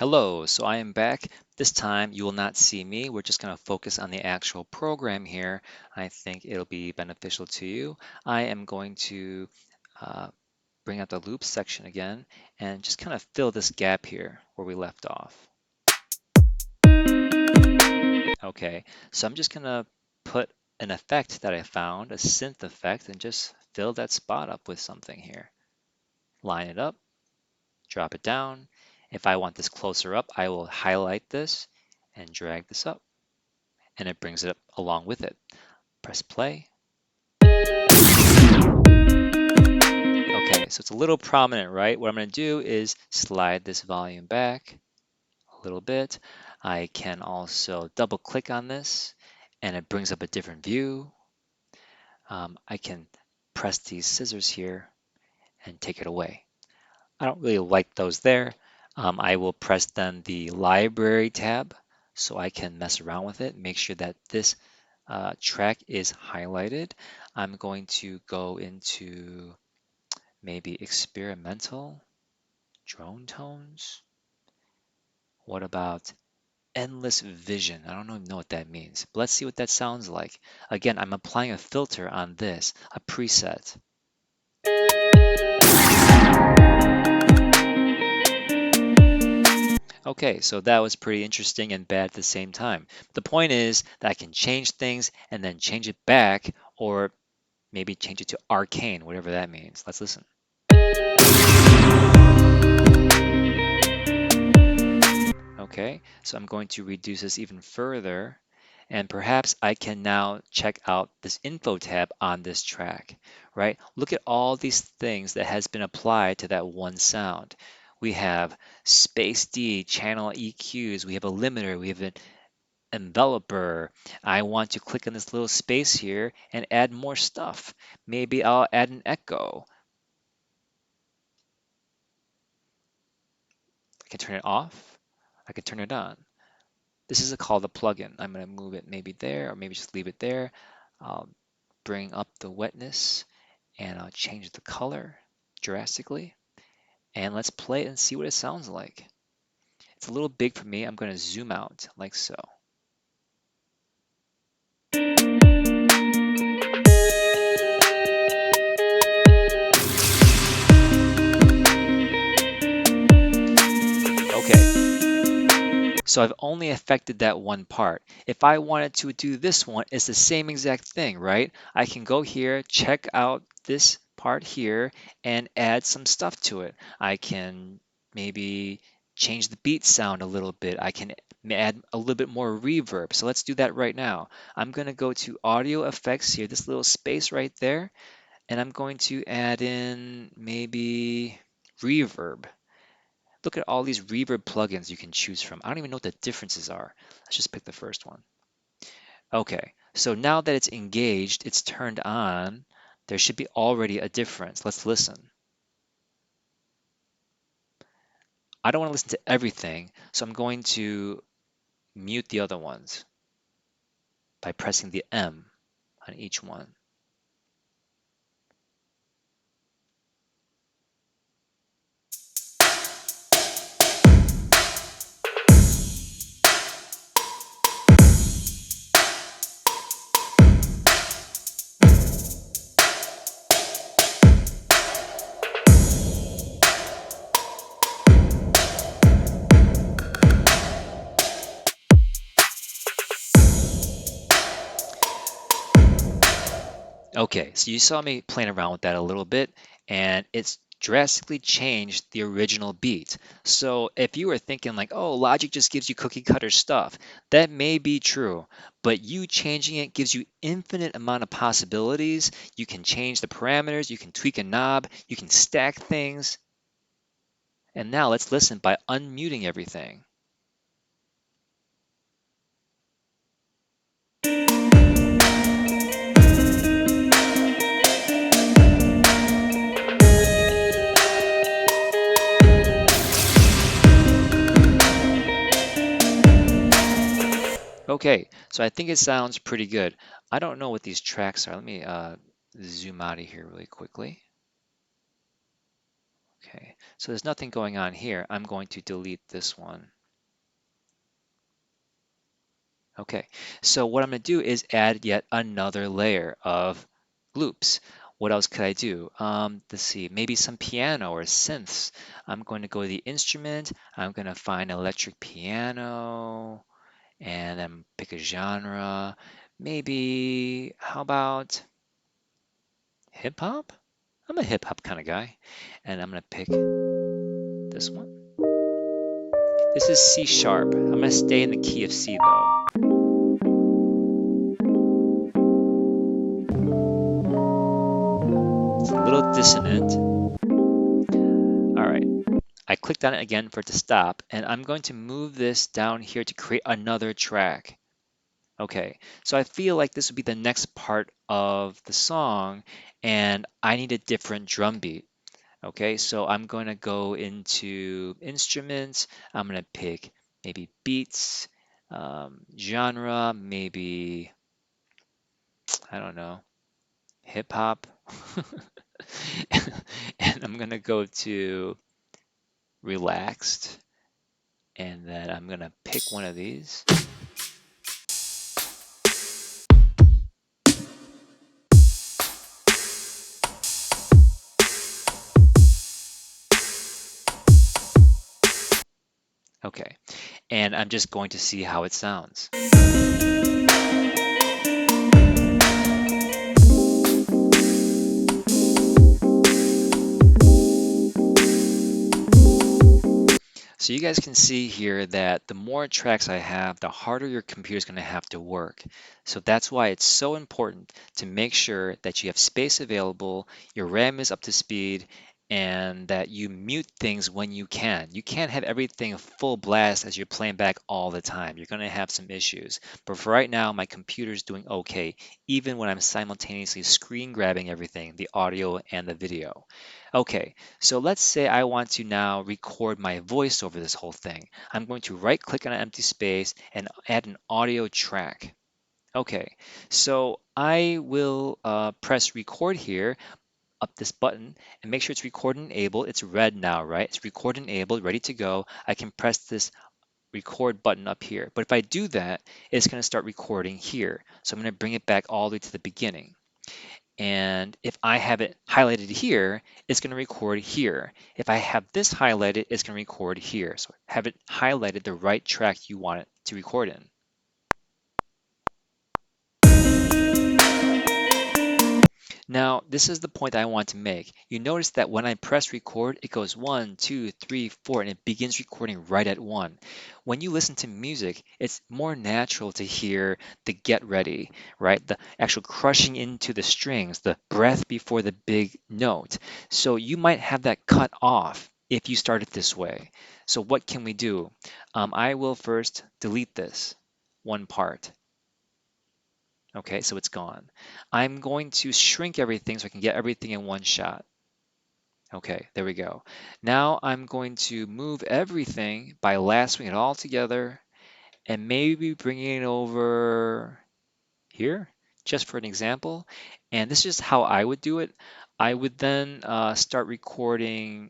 Hello, so I am back. This time you will not see me. We're just going to focus on the actual program here. I think it'll be beneficial to you. I am going to uh, bring up the loop section again and just kind of fill this gap here where we left off. Okay, so I'm just going to put an effect that I found, a synth effect, and just fill that spot up with something here. Line it up, drop it down. If I want this closer up, I will highlight this and drag this up, and it brings it up along with it. Press play. Okay, so it's a little prominent, right? What I'm going to do is slide this volume back a little bit. I can also double click on this and it brings up a different view. I can press these scissors here and take it away. I don't really like those there. I will press then the library tab so I can mess around with it, make sure that this track is highlighted. I'm going to go into maybe experimental drone tones. What about endless vision? I don't even know what that means, but let's see what that sounds like. Again, I'm applying a filter on this, a preset. Okay, so that was pretty interesting and bad at the same time. The point is that I can change things and then change it back, or maybe change it to arcane, whatever that means. Let's listen. Okay, so I'm going to reduce this even further, and perhaps I can now check out this info tab on this track, right? Look at all these things that has been applied to that one sound. We have space D, channel EQs, we have a limiter, we have an enveloper. I want to click on this little space here and add more stuff. Maybe I'll add an echo. I can turn it off. I can turn it on. This is called a plugin. I'm going to move it maybe there, or maybe just leave it there. I'll bring up the wetness and I'll change the color drastically. And let's play it and see what it sounds like. It's a little big for me. I'm going to zoom out like so. Okay, so I've only affected that one part. If I wanted to do this one, it's the same exact thing, right? I can go here, check out this part here, and add some stuff to it. I can maybe change the beat sound a little bit. I can add a little bit more reverb. So let's do that right now. I'm going to go to audio effects here, this little space right there, and I'm going to add in maybe reverb. Look at all these reverb plugins you can choose from. I don't even know what the differences are. Let's just pick the first one. Okay, so now that it's engaged, it's turned on, there should be already a difference. Let's listen. I don't want to listen to everything, so I'm going to mute the other ones by pressing the M on each one. Okay, so you saw me playing around with that a little bit, and it's drastically changed the original beat. So if you were thinking like, oh, Logic just gives you cookie cutter stuff, that may be true, but you changing it gives you infinite amount of possibilities. You can change the parameters, you can tweak a knob, you can stack things. And now let's listen by unmuting everything. Okay, so I think it sounds pretty good. I don't know what these tracks are. Let me zoom out of here really quickly. Okay, so there's nothing going on here. I'm going to delete this one. Okay, so what I'm going to do is add yet another layer of loops. What else could I do? Let's see, maybe some piano or synths. I'm going to go to the instrument. I'm going to find electric piano and then pick a genre. Maybe, how about hip hop? I'm a hip hop kind of guy. And I'm going to pick this one. This is C sharp. I'm going to stay in the key of C though. It's a little dissonant. All right. I clicked on it again for it to stop, and I'm going to move this down here to create another track. Okay, so I feel like this would be the next part of the song, and I need a different drum beat. Okay, so I'm going to go into instruments. I'm going to pick maybe beats, genre, maybe, I don't know, hip hop. And I'm going to go to relaxed, and then I'm going to pick one of these. Okay, and I'm just going to see how it sounds. So you guys can see here that the more tracks I have, the harder your computer is going to have to work. So that's why it's so important to make sure that you have space available, your RAM is up to speed, and that you mute things when you can. You can't have everything full blast as you're playing back all the time. You're going to have some issues. But for right now, my computer's doing okay, even when I'm simultaneously screen grabbing everything, the audio and the video. Okay, so let's say I want to now record my voice over this whole thing. I'm going to right click on an empty space and add an audio track. Okay, so I will press record here, up this button, and make sure it's record enabled. It's red now, right? It's record enabled, ready to go. I can press this record button up here. But if I do that, it's going to start recording here. So I'm going to bring it back all the way to the beginning. And if I have it highlighted here, it's going to record here. If I have this highlighted, it's going to record here. So have it highlighted the right track you want it to record in. Now, this is the point I want to make. You notice that when I press record, it goes 1, 2, 3, 4, and it begins recording right at 1. When you listen to music, it's more natural to hear the get ready, right? The actual crushing into the strings, the breath before the big note. So you might have that cut off if you start it this way. So what can we do? I will first delete this one part. Okay, so it's gone. I'm going to shrink everything so I can get everything in one shot. Okay, there we go. Now I'm going to move everything by lassoing it all together and maybe bringing it over here, just for an example. And this is how I would do it. I would then start recording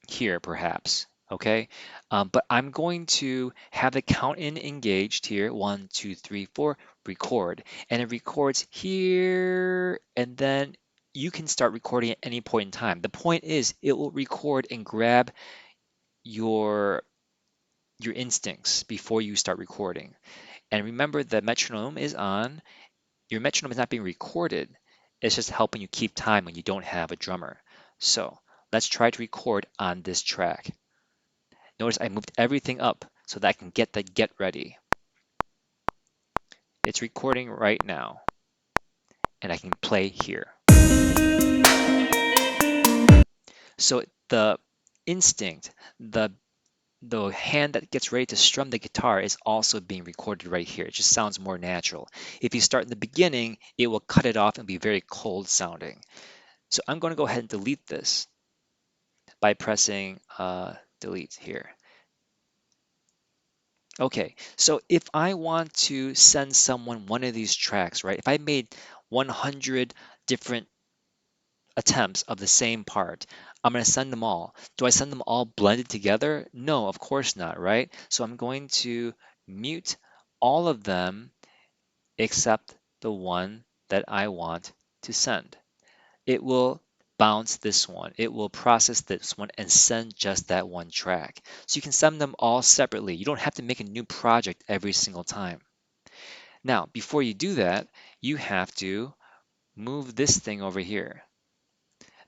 here perhaps, okay? But I'm going to have the count in engaged here, 1, 2, 3, 4, record. And it records here, and then you can start recording at any point in time. The point is it will record and grab your instincts before you start recording. And remember the metronome is on. Your metronome is not being recorded. It's just helping you keep time when you don't have a drummer. So let's try to record on this track. Notice I moved everything up so that I can get the get ready. It's recording right now, and I can play here. So the instinct, the hand that gets ready to strum the guitar is also being recorded right here. It just sounds more natural. If you start in the beginning, it will cut it off and be very cold sounding. So I'm going to go ahead and delete this by pressing delete here. Okay, so if I want to send someone one of these tracks, right? If I made 100 different attempts of the same part. I'm going to send them all. Do I send them all blended together? No, of course not, right? So I'm going to mute all of them except the one that I want to send. It will bounce this one. It will process this one and send just that one track. So you can send them all separately. You don't have to make a new project every single time. Now, before you do that, you have to move this thing over here.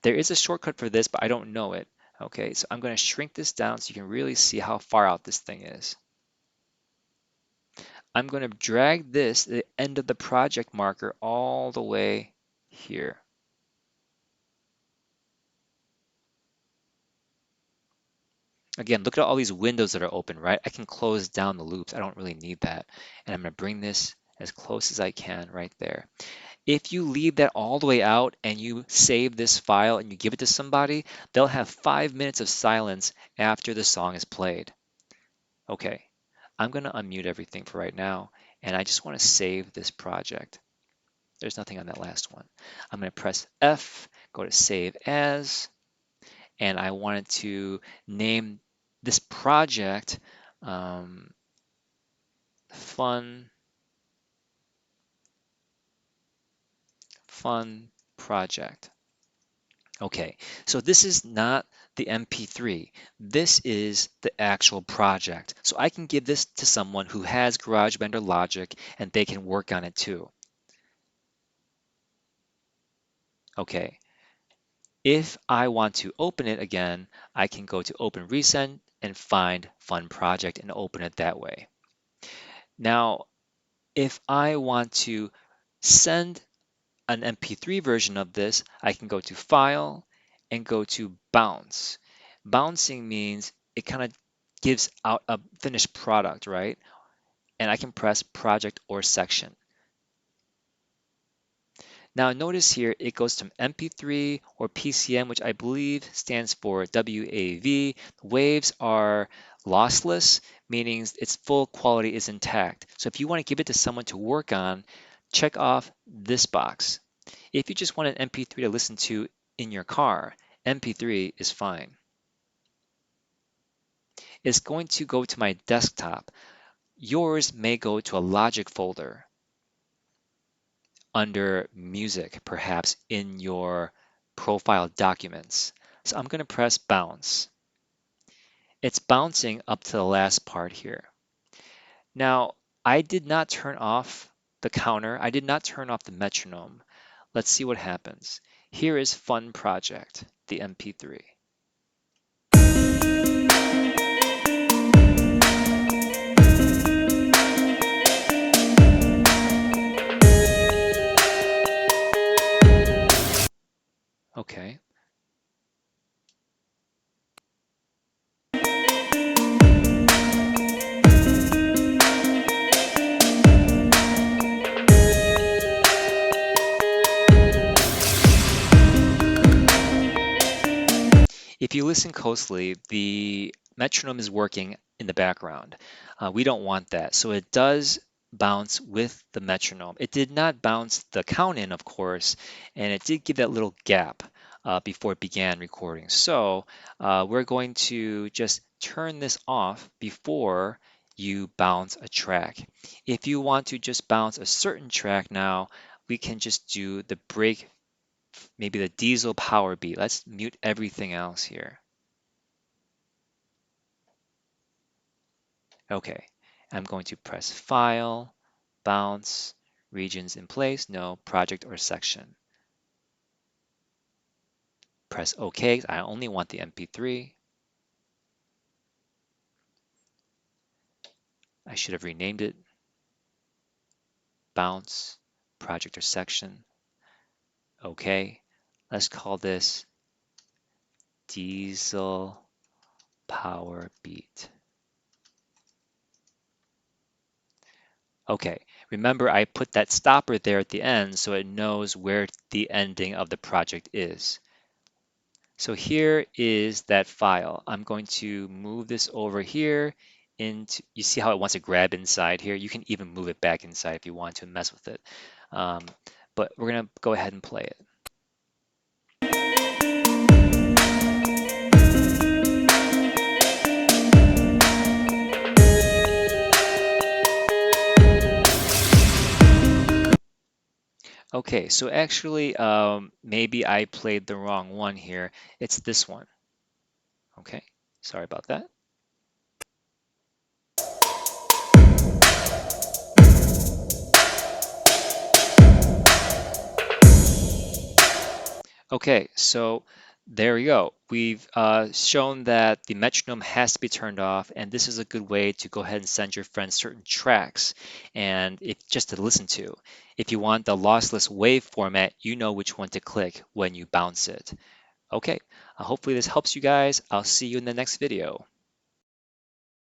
There is a shortcut for this, but I don't know it. Okay, so I'm going to shrink this down so you can really see how far out this thing is. I'm going to drag this, the end of the project marker, all the way here. Again, look at all these windows that are open, right? I can close down the loops. I don't really need that. And I'm going to bring this as close as I can right there. If you leave that all the way out and you save this file and you give it to somebody, they'll have 5 minutes of silence after the song is played. Okay, I'm going to unmute everything for right now, and I just want to save this project. There's nothing on that last one. I'm going to press F, go to Save As, and I wanted to name this project Fun Project. Okay, so this is not the MP3. This is the actual project. So I can give this to someone who has GarageBand or Logic and they can work on it too. Okay, if I want to open it again, I can go to Open Recent and find Fun Project and open it that way. Now, if I want to send an MP3 version of this, I can go to File and go to Bounce. Bouncing means it kind of gives out a finished product, right? And I can press Project or Section. Now notice here it goes from MP3 or PCM, which I believe stands for WAV. Waves are lossless, meaning its full quality is intact. So if you want to give it to someone to work on, check off this box. If you just want an MP3 to listen to in your car, MP3 is fine. It's going to go to my desktop. Yours may go to a Logic folder under Music, perhaps in your profile documents. So I'm going to press Bounce. It's bouncing up to the last part here. Now, I did not turn off the counter. I did not turn off the metronome. Let's see what happens. Here is Fun Project, the MP3. Okay. If you listen closely, the metronome is working in the background. We don't want that. So it does bounce with the metronome. It did not bounce the count in, of course, and it did give that little gap before it began recording. So we're going to just turn this off before you bounce a track. If you want to just bounce a certain track now, we can just do the break, maybe the diesel power beat. Let's mute everything else here. Okay, I'm going to press File, Bounce, Regions in Place, no, Project or Section. Press OK, I only want the MP3. I should have renamed it Bounce, Project or Section. Okay, let's call this Diesel Power Beat. Okay, remember I put that stopper there at the end so it knows where the ending of the project is. So here is that file. I'm going to move this over here into, you see how it wants to grab inside here? You can even move it back inside if you want to mess with it. But we're gonna go ahead and play it. Okay, so actually, maybe I played the wrong one here. It's this one. Okay, sorry about that. Okay, so there we go. We've shown that the metronome has to be turned off, and this is a good way to go ahead and send your friends certain tracks, and if just to listen to. If you want the lossless wave format, you know which one to click when you bounce it. Okay, hopefully this helps you guys. I'll see you in the next video.